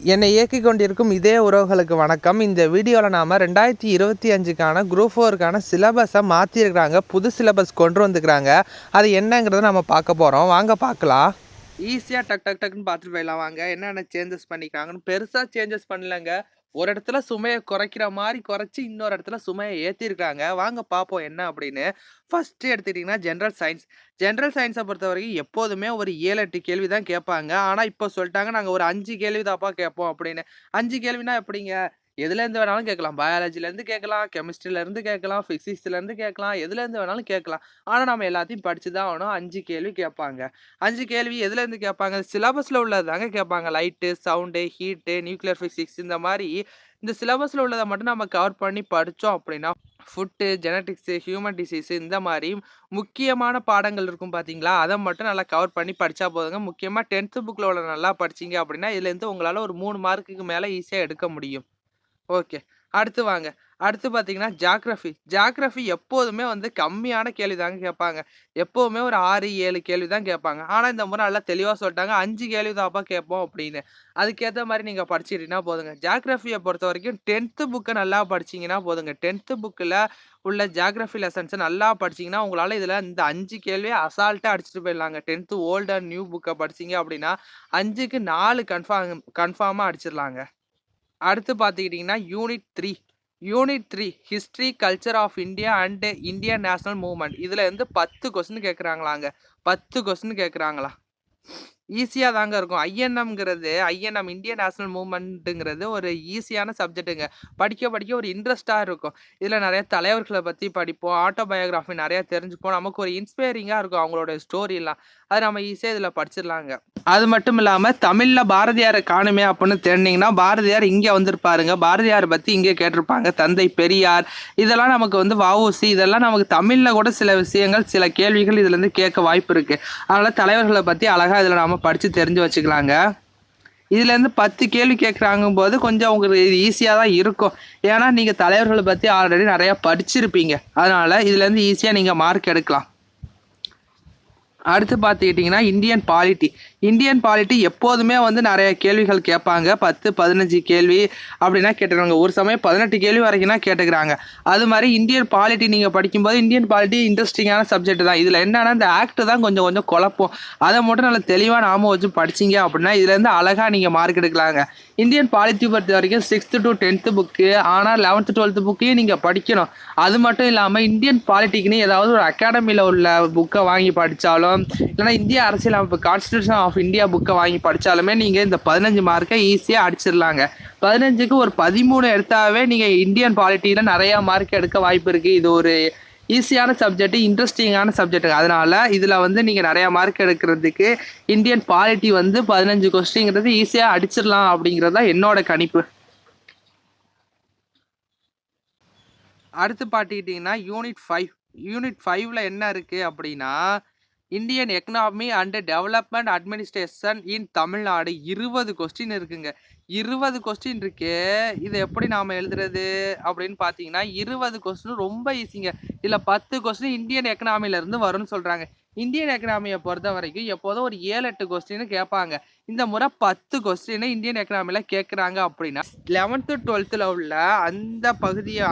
என்னை இயக்கிக் கொண்டிருக்கும் இதே உறவுகளுக்கு வணக்கம். இந்த வீடியோவில் நாம் 2025க்கான குரூப் 4க்கான சிலபஸை மாற்றிருக்கிறாங்க. புது சிலபஸ் கொண்டு வந்துக்கிறாங்க. அது என்னங்கிறத நம்ம பார்க்க போகிறோம். வாங்க பார்க்கலாம். ஈஸியாக டக்குன்னு பார்த்துட்டு போயிடலாம். வாங்க என்னென்ன சேஞ்சஸ் பண்ணிக்கிறாங்கன்னு. பெருசாக சேஞ்சஸ் பண்ணலங்க. ஒரு இடத்துல சுமையை குறைக்கிற மாதிரி குறைச்சி இன்னொரு இடத்துல சுமையை ஏற்றிருக்காங்க. வாங்க பார்ப்போம் என்ன அப்படின்னு. ஃபஸ்ட்டு எடுத்துக்கிட்டிங்கன்னா ஜென்ரல் சயின்ஸை பொறுத்த வரைக்கும் எப்போதுமே ஒரு 7-8 கேள்வி தான் கேட்பாங்க. ஆனால் இப்போ சொல்லிட்டாங்க நாங்கள் ஒரு 5 கேள்வி தான்ப்பா கேட்போம் அப்படின்னு. 5 கேள்வினா எப்படிங்க? எதுலேருந்து வேணாலும் கேட்கலாம். பயாலஜிலேருந்து கேட்கலாம், கெமிஸ்ட்ரிலேருந்து கேட்கலாம், ஃபிசிக்ஸ்லேருந்து கேட்கலாம், எதுலேருந்து வேணாலும் கேட்கலாம். ஆனால் நம்ம எல்லாத்தையும் படித்து தான் ஆகணும். 5 கேள்வி கேட்பாங்க. 5 கேள்வி எதுலேருந்து கேட்பாங்க? சிலபஸில் உள்ளது தாங்க கேட்பாங்க. Light, sound, heat, nuclear physics இந்த மாதிரி இந்த சிலபஸில் உள்ளதை மட்டும் நம்ம கவர் பண்ணி படித்தோம் அப்படின்னா ஃபுட்டு, ஜெனட்டிக்ஸு, ஹியூமன் டிசீஸு இந்த மாதிரி முக்கியமான பாடங்கள் இருக்கும் பார்த்தீங்களா? அதை மட்டும் நல்லா கவர் பண்ணி படித்தா போதுங்க. முக்கியமாக 10th புக்கில் உள்ள நல்லா படிச்சிங்க அப்படின்னா இதுலேருந்து உங்களால் ஒரு 3 மார்க்குக்கு மேலே ஈஸியாக எடுக்க முடியும். ஓகே. அடுத்து வாங்க. அடுத்து பார்த்தீங்கன்னா ஜியாகிரஃபி எப்போதுமே வந்து கம்மியான கேள்வி தாங்க கேட்பாங்க. எப்போவுமே ஒரு 6, 7 கேள்வி தான் கேட்பாங்க. ஆனால் இந்த முறை நல்லா தெளிவாக சொல்லிட்டாங்க. 5 கேள்வி தான்ப்பா கேட்போம் அப்படின்னு. அதுக்கேற்ற மாதிரி நீங்கள் படிச்சிட்டீங்கன்னா போதுங்க. ஜியாகிரஃபியை பொறுத்த வரைக்கும் 10th புக்கை நல்லா படிச்சிங்கன்னா போதுங்க. 10th புக்கில் உள்ள ஜியாகிரஃபி லெசன்ஸை நல்லா படிச்சிங்கன்னா உங்களால் இதில் இந்த 5 கேள்வியை அசால்ட்டாக அடிச்சுட்டு போயிடலாங்க. 10th ஓல்டு அண்ட் நியூ புக்கை படிச்சிங்க அப்படின்னா 5க்கு 4 கன்ஃபார்மாக அடிச்சிடலாங்க. அடுத்து பார்த்துக்கிட்டிங்கன்னா unit 3 history, culture of India and Indian national movement. இதில் இருந்து 10 கொஸ்டின் கேட்குறாங்களாங்க. 10 கொஸ்டின் கேட்குறாங்களா? ஈஸியாக தாங்க இருக்கும். ஐஎன்எம் இந்தியன் நேஷனல் மூவ்மெண்ட்டுங்கிறது ஒரு ஈஸியான சப்ஜெக்ட்டுங்க. படிக்க ஒரு இன்ட்ரெஸ்ட்டாக இருக்கும். இதில் நிறைய தலைவர்களை பற்றி படிப்போம். ஆட்டோபயோகிராஃபி நிறையா தெரிஞ்சுப்போம். நமக்கு ஒரு இன்ஸ்பைரிங்காக இருக்கும் அவங்களோட ஸ்டோரிலாம். அது நம்ம ஈஸியாக இதில் படிச்சிடலாங்க. அது மட்டும் இல்லாமல் தமிழில் பாரதியாரை காணுமே அப்படின்னு தெரிஞ்சிங்கன்னா பாரதியார் இங்கே வந்திருப்பாருங்க. பாரதியாரை பற்றி இங்கே கேட்டிருப்பாங்க. தந்தை பெரியார் இதெல்லாம் நமக்கு வந்து வஉசி இதெல்லாம் நமக்கு தமிழில் கூட சில விஷயங்கள் சில கேள்விகள் இதுலேருந்து கேட்க வாய்ப்பு இருக்குது. அதனால் தலைவர்களை பற்றி அழகாக இதில் நாம் படித்து தெரிஞ்சு வச்சுக்கலாங்க. இதுலேருந்து 10 கேள்வி கேட்குறாங்கும் போது கொஞ்சம் உங்களுக்கு இது ஈஸியாக தான் இருக்கும். ஏன்னா நீங்கள் தலைவர்களை பற்றி ஆல்ரெடி நிறையா படிச்சிருப்பீங்க. அதனால் இதுலேருந்து ஈஸியாக நீங்கள் மார்க் எடுக்கலாம். அடுத்து பார்த்துக்கிட்டிங்கன்னா இந்தியன் பாலிட்டி எப்போதுமே வந்து நிறைய கேள்விகள் கேட்பாங்க. 10, 15 கேள்வி அப்படின்னா கேட்டுக்கிறாங்க. ஒரு சமயம் 18 கேள்வி வரைக்கும் தான் கேட்டுக்கிறாங்க. அது மாதிரி இந்தியன் பாலிட்டி நீங்கள் படிக்கும்போது இந்தியன் பாலிட்டி இன்ட்ரெஸ்டிங்கான சப்ஜெக்ட் தான். இதில் என்னன்னா இந்த ஆக்ட் தான் கொஞ்சம் குழப்பம். அதை மட்டும் நல்லா தெளிவாக நாம வச்சு படிச்சிங்க அப்படின்னா இதுலேருந்து அழகாக நீங்கள் மார்க் எடுக்கலாங்க. இந்தியன் பாலிட்டி பொறுத்த வரைக்கும் 6th to 10th புக்கு. ஆனால் 11th 12th புக்கையும் நீங்கள் படிக்கணும். அது மட்டும் இல்லாமல் இந்தியன் பாலிட்டிக்குன்னு ஏதாவது ஒரு அகாடமியில் உள்ள புக்கை வாங்கி படித்தாலும் இல்லைனா இந்திய அரசியலமைப்பு கான்ஸ்டியூஷன் ஆஃப் இந்தியா புக்கை வாங்கி படித்தாலுமே நீங்கள் இந்த 15 மார்க்கை ஈஸியாக அடிச்சிடலாங்க. 15க்கு ஒரு 13 எடுத்தாவே நீங்கள் இந்தியன் பாலிட்டியில் நிறையா மார்க் எடுக்க வாய்ப்பு இருக்குது. இது ஒரு ஈஸியான சப்ஜெக்ட், இன்ட்ரெஸ்டிங்கான சப்ஜெக்ட். அதனால் இதில் வந்து நீங்கள் நிறையா மார்க் எடுக்கிறதுக்கு இந்தியன் பாலிட்டி வந்து 15 கொஸ்டின்ங்கிறது ஈஸியாக அடிச்சிடலாம் அப்படிங்கிறது தான் என்னோட கணிப்பு. அடுத்து பார்த்துக்கிட்டிங்கன்னா யூனிட் 5ல் என்ன இருக்குது அப்படின்னா Indian economy and development administration in Tamil Nadu 20 question இருக்குங்க. 20 கொஸ்டின் இருக்கு. இதை எப்படி நாம் எழுதுறது அப்படின்னு பார்த்தீங்கன்னா 20 கொஸ்டின் ரொம்ப ஈஸிங்க. இதில் 10 கொஸ்டின் இந்தியன் எக்கனாமிலேருந்து வரும்னு சொல்கிறாங்க. இந்தியன் எக்கனாமியை பொறுத்த வரைக்கும் எப்போதும் ஒரு 7-8 கொஸ்டின் கேட்பாங்க. இந்த முறை 10 கொஸ்டின் இந்தியன் எக்கனாமியில் கேட்குறாங்க அப்படின்னா 11th 12th உள்ள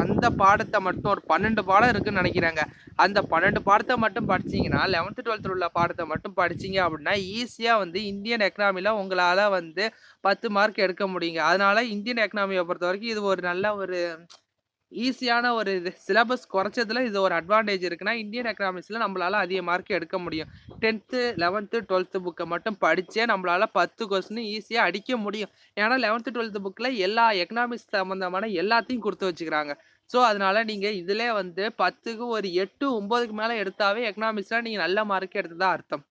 அந்த பாடத்தை மட்டும் ஒரு 12 பாடம் இருக்குன்னு நினைக்கிறாங்க. அந்த 12 பாடத்தை மட்டும் படிச்சிங்கன்னா 11th 12th உள்ள பாடத்தை மட்டும் படிச்சிங்க அப்படின்னா ஈஸியாக வந்து இந்தியன் எக்கனாமியில் உங்களால் வந்து 10 மார்க் எடுக்க முடியுங்க. அதனால இந்தியன் எக்கனாமியை பொறுத்த வரைக்கும் இது ஒரு நல்ல ஒரு ஈஸியான ஒரு சிலபஸ் குறைச்சதுல இது ஒரு அட்வான்டேஜ் இருக்குன்னா இந்தியன் எக்கனாமிக்ஸில் நம்மளால அதிக மார்க் எடுக்க முடியும். 10th 11th 12th புக்கை மட்டும் படித்தே நம்மளால 10 கொஸ்டின் ஈஸியாக அடிக்க முடியும். ஏன்னா 11th 12th புக்கில் எல்லா எக்கனாமிக்ஸ் சம்மந்தமான எல்லாத்தையும் கொடுத்து வச்சுக்கிறாங்க. ஸோ அதனால நீங்கள் இதிலே வந்து 10க்கு ஒரு 8, 9க்கு மேலே எடுத்தாவே எக்கனாமிக்ஸில் நீங்கள் நல்ல மார்க் எடுத்ததா அர்த்தம்.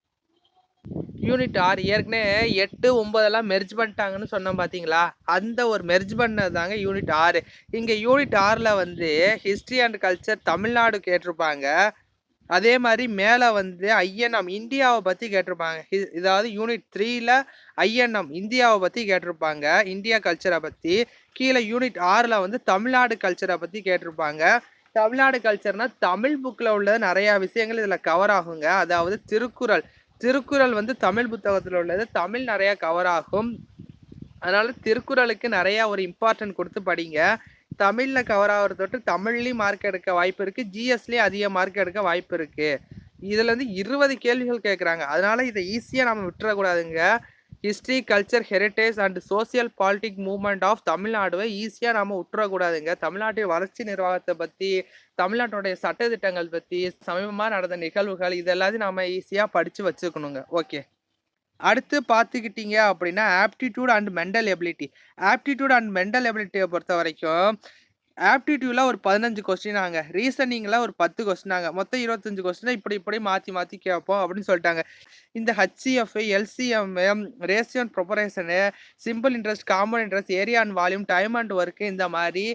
யூனிட் 6 ஏற்கனவே 8, 9 மெர்ஜ் பண்ணிட்டாங்கன்னு சொன்னோம் பார்த்தீங்களா? அந்த ஒரு மெர்ஜ் பண்ணது தாங்க யூனிட் 6. இங்கே யூனிட் 6ல் வந்து ஹிஸ்ட்ரி அண்ட் கல்ச்சர் தமிழ்நாடு கேட்டிருப்பாங்க. அதே மாதிரி மேலே வந்து ஐஎன்எம் இந்தியாவை பற்றி கேட்டிருப்பாங்க. இதாவது யூனிட் 3ல் ஐஎன்எம் இந்தியாவை பற்றி கேட்டிருப்பாங்க. இந்தியா கல்ச்சரை பற்றி. கீழே யூனிட் 6ல் வந்து தமிழ்நாடு கல்ச்சரை பற்றி கேட்டிருப்பாங்க. தமிழ்நாடு கல்ச்சர்னால் தமிழ் புக்கில் உள்ளது நிறையா விஷயங்கள் இதில் கவர் ஆகுங்க. அதாவது திருக்குறள் வந்து தமிழ் புத்தகத்தில் உள்ளது. தமிழ் நிறையா கவர் ஆகும். அதனால திருக்குறளுக்கு நிறையா ஒரு இம்பார்ட்டன்ட் கொடுத்து படிங்க. தமிழில் கவர் ஆகிறது தொட்டு தமிழ்லேயும் மார்க் எடுக்க வாய்ப்பு இருக்குது, ஜிஎஸ்லேயும் அதிக மார்க் எடுக்க வாய்ப்பு இருக்குது. இதில் வந்து 20 கேள்விகள் கேட்குறாங்க. அதனால இதை ஈஸியாக நம்ம விட்டுறக்கூடாதுங்க. History, culture, heritage and social politic movement of தமிழ்நாடுவை ஈஸியாக நம்ம விட்டுறக்கூடாதுங்க. தமிழ்நாட்டின் வளர்ச்சி நிர்வாகத்தை பற்றி, தமிழ்நாட்டுடைய சட்டத்திட்டங்கள் பற்றி, சமீபமாக நடந்த நிகழ்வுகள் இது எல்லாத்தையும் நம்ம ஈஸியாக படித்து வச்சுக்கணுங்க. ஓகே, அடுத்து பார்த்துக்கிட்டீங்க அப்படின்னா aptitude and mental ability. Aptitude and mental எபிலிட்டியை பொறுத்த வரைக்கும் ஆப்டிடியூடில் ஒரு 15 கொஸ்டினாங்க, ரீசனிங்கில் ஒரு 10 கொஸ்டினாங்க, மொத்தம் 25 கொஸ்டினை இப்படி மாற்றி கேட்போம் அப்படின்னு சொல்லிட்டாங்க. இந்த HCF, LCM, ratio and proportion, simple interest, compound interest, area and volume, time and work, இந்த மாதிரி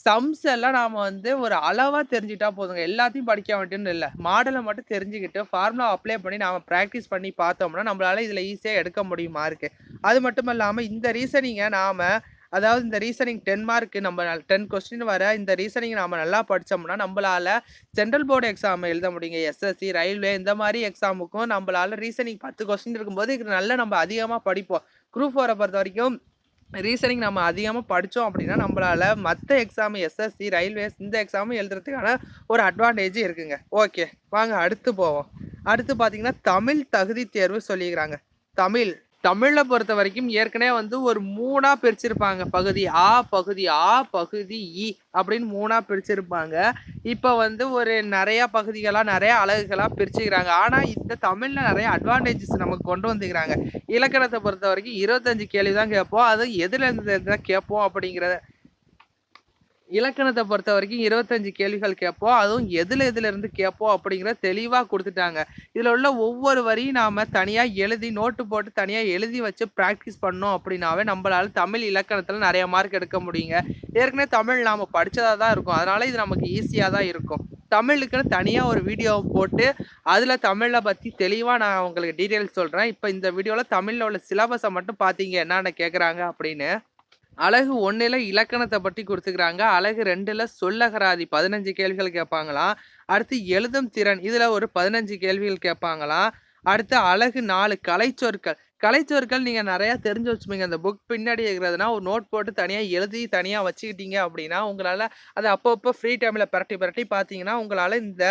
சம்ஸ் எல்லாம் நாம் வந்து ஒரு அளவாக தெரிஞ்சுட்டா போதுங்க. எல்லாத்தையும் படிக்க வேண்டியன்னு இல்லை, மாடலை மட்டும் தெரிஞ்சுக்கிட்டு ஃபார்முலா அப்ளை பண்ணி நாம் ப்ராக்டிஸ் பண்ணி பார்த்தோம்னா நம்மளால் இதில் ஈஸியாக எடுக்க முடியும் மார்க்கு. அது மட்டும் இல்லாமல் இந்த ரீசனிங்கை நாம், அதாவது இந்த ரீசனிங் 10 மார்க்கு, நம்ம 10 கொஸ்டின் வர இந்த ரீசனிங் நாம் நல்லா படித்தோம்னா நம்மளால் சென்ட்ரல் போர்டு எக்ஸாம் எழுத முடியுங்க. எஸ்எஸ்சி, ரயில்வே இந்த மாதிரி எக்ஸாமுக்கும் நம்மளால் ரீசனிங் 10 கொஸ்டின் இருக்கும்போது இது நல்லா நம்ம அதிகமாக படிப்போம். குரூப் 4 பொறுத்த வரைக்கும் ரீசனிங் நம்ம அதிகமாக படித்தோம் அப்படின்னா நம்மளால் மற்ற எக்ஸாமு, எஸ்எஸ்சி, ரயில்வேஸ் இந்த எக்ஸாமும் எழுதுறதுக்கான ஒரு அட்வான்டேஜ் இருக்குங்க. ஓகே, வாங்க அடுத்து போவோம். அடுத்து பார்த்தீங்கன்னா தமிழ் தகுதி தேர்வு சொல்லிக்கிறாங்க. தமிழில் பொறுத்த வரைக்கும் ஏற்கனவே வந்து ஒரு 3ஆக பிரிச்சிருப்பாங்க. பகுதி ஆ, பகுதி இ அப்படின்னு 3ஆக பிரிச்சிருப்பாங்க. இப்போ வந்து ஒரு நிறையா பகுதிகளாக, நிறையா அலகுகளாக பிரிச்சுக்கிறாங்க. ஆனால் இந்த தமிழில் நிறைய அட்வான்டேஜஸ் நமக்கு கொண்டு வந்துக்கிறாங்க. இலக்கணத்தை பொறுத்த வரைக்கும் 25 கேள்வி தான் கேட்போம். அது எதுலேருந்து தான் கேட்போம் அப்படிங்கிறத, இலக்கணத்தை பொறுத்த வரைக்கும் 25 கேள்விகள் கேட்போம். அதுவும் எதுலேருந்து கேட்போம் அப்படிங்கிறத தெளிவாக கொடுத்துட்டாங்க. இதில் உள்ள ஒவ்வொரு வரியும் நாம் தனியாக எழுதி நோட்டு போட்டு தனியாக எழுதி வச்சு ப்ராக்டிஸ் பண்ணோம் அப்படின்னாவே நம்மளால் தமிழ் இலக்கணத்தில் நிறைய மார்க் எடுக்க முடியுங்க. ஏற்கனவே தமிழ் நாம் படித்ததாக தான் இருக்கும், அதனால் இது நமக்கு ஈஸியாக தான் இருக்கும். தமிழுக்குன்னு தனியாக ஒரு வீடியோ போட்டு அதில் தமிழை பற்றி தெளிவாக நான் உங்களுக்கு டீட்டெயில்ஸ் சொல்கிறேன். இப்போ இந்த வீடியோவில் தமிழில் உள்ள சிலபஸை மட்டும் பார்த்தீங்க என்னென்ன கேட்குறாங்க அப்படின்னு. அழகு 1ல் இலக்கணத்தை பற்றி கொடுத்துக்கிறாங்க. அழகு 2ல் சொல்லகராதி 15 கேள்விகள் கேட்பாங்களாம். அடுத்து எழுதும் திறன், இதில் ஒரு 15 கேள்விகள் கேட்பாங்களாம். அடுத்து அழகு 4 கலைச்சொற்கள். கலைச்சொற்கள் நீங்கள் நிறையா தெரிஞ்சு வச்சுப்பீங்க. அந்த புக் பின்னாடி இருக்கிறதுனா ஒரு நோட் போட்டு தனியாக எழுதி தனியாக வச்சுக்கிட்டீங்க அப்படின்னா உங்களால் அதை அப்பப்போ ஃப்ரீ டைமில் பிரட்டி பார்த்தீங்கன்னா உங்களால் இந்த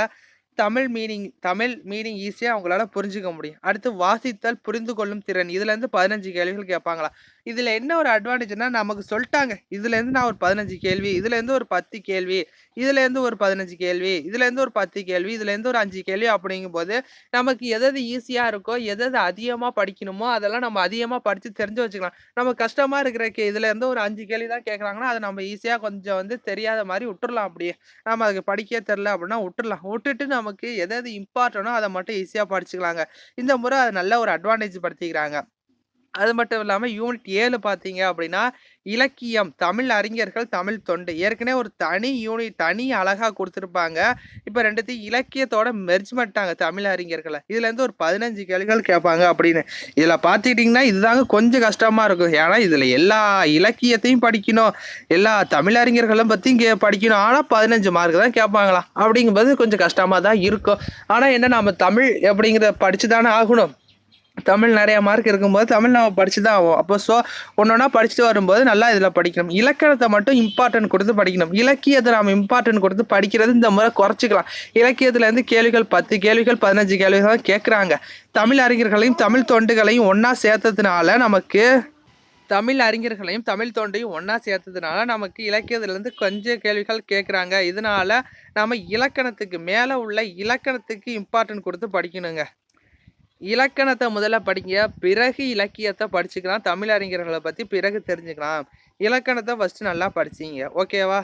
தமிழ் மீனிங் ஈஸியாக உங்களால் புரிஞ்சுக்க முடியும். அடுத்து வாசித்தல் புரிந்து கொள்ளும் திறன், இதுலேருந்து 15 கேள்விகள் கேட்பாங்களா. இதில் என்ன ஒரு அட்வான்டேஜ்னா நமக்கு சொல்லிட்டாங்க, இதுலேருந்து நான் ஒரு 15 கேள்வி, இதுலேருந்து ஒரு 10 கேள்வி, இதுலேருந்து ஒரு 15 கேள்வி, இதுலேருந்து ஒரு 10 கேள்வி, இதுலேருந்து ஒரு 5 கேள்வி அப்படிங்கும்போது நமக்கு எது ஈஸியாக இருக்கோ, எது அதிகமாக படிக்கணுமோ அதெல்லாம் நம்ம அதிகமாக படித்து தெரிஞ்சு வச்சுக்கலாம். நம்ம கஷ்டமாக இருக்கிற இதுலேருந்து ஒரு 5 கேள்வி தான் கேட்குறாங்கன்னா அதை நம்ம ஈஸியாக கொஞ்சம் வந்து தெரியாத மாதிரி விட்டுறலாம். அப்படியே நம்ம அதுக்கு படிக்க தெரில அப்படின்னா விட்டுட்டு நமக்கு எது இம்பார்ட்டனோ அதை மட்டும் ஈஸியாக படிச்சுக்கலாங்க. இந்த முறை அது நல்ல ஒரு அட்வான்டேஜ் படுத்திக்கிறாங்க. அது மட்டும் இல்லாமல் யூனிட் 7 பார்த்தீங்க அப்படின்னா இலக்கியம், தமிழ் அறிஞர்கள், தமிழ் தொண்டு, ஏற்கனவே ஒரு தனி அழகாக கொடுத்துருப்பாங்க. இப்போ ரெண்டுத்தையும் இலக்கியத்தோட மெர்ஜ் பண்ணிட்டாங்க தமிழ் அறிஞர்களை. இதுலேருந்து ஒரு 15 கேள்விகள் கேட்பாங்க அப்படின்னு. இதில் பார்த்துக்கிட்டிங்கன்னா இதுதாங்க கொஞ்சம் கஷ்டமாக இருக்கும். ஏன்னா இதில் எல்லா இலக்கியத்தையும் படிக்கணும், எல்லா தமிழ் அறிஞர்களும் பற்றியும் படிக்கணும். ஆனால் 15 மார்க் தான் கேட்பாங்களாம். அப்படிங்கும்போது கொஞ்சம் கஷ்டமாக தான் இருக்கும். ஆனால் என்ன, நம்ம தமிழ் அப்படிங்கிறத படித்து தானே ஆகணும். தமிழ் நிறைய மார்க் இருக்கும்போது தமிழ் நம்ம படித்து தான் ஆகும். அப்போ ஒன்றா படிச்சுட்டு வரும்போது நல்லா இதில் படிக்கணும். இலக்கணத்தை மட்டும் இம்பார்ட்டன்ட் கொடுத்து படிக்கணும். இலக்கியத்தை நாம் இம்பார்ட்டன்ட் கொடுத்து படிக்கிறது இந்த முறை குறைச்சிக்கலாம். இலக்கியத்துலேருந்து கேள்விகள் 10 கேள்விகள் 15 கேள்விகள் தான் கேட்குறாங்க. தமிழ் அறிஞர்களையும் தமிழ் தொண்டுகளையும் ஒன்றா சேர்த்ததுனால நமக்கு இலக்கியத்திலேருந்து கொஞ்சம் கேள்விகள் கேட்குறாங்க. இதனால நம்ம இலக்கணத்துக்கு மேலே உள்ள இலக்கணத்துக்கு இம்பார்ட்டன்ட் கொடுத்து படிக்கணுங்க. இலக்கணத்தை முதல்ல படிங்க, பிறகு இலக்கியத்தை படிச்சுக்கலாம். தமிழ் அறிஞர்களை பற்றி பிறகு தெரிஞ்சுக்கலாம். இலக்கணத்தை ஃபஸ்ட்டு நல்லா படிச்சிங்க. ஓகேவா?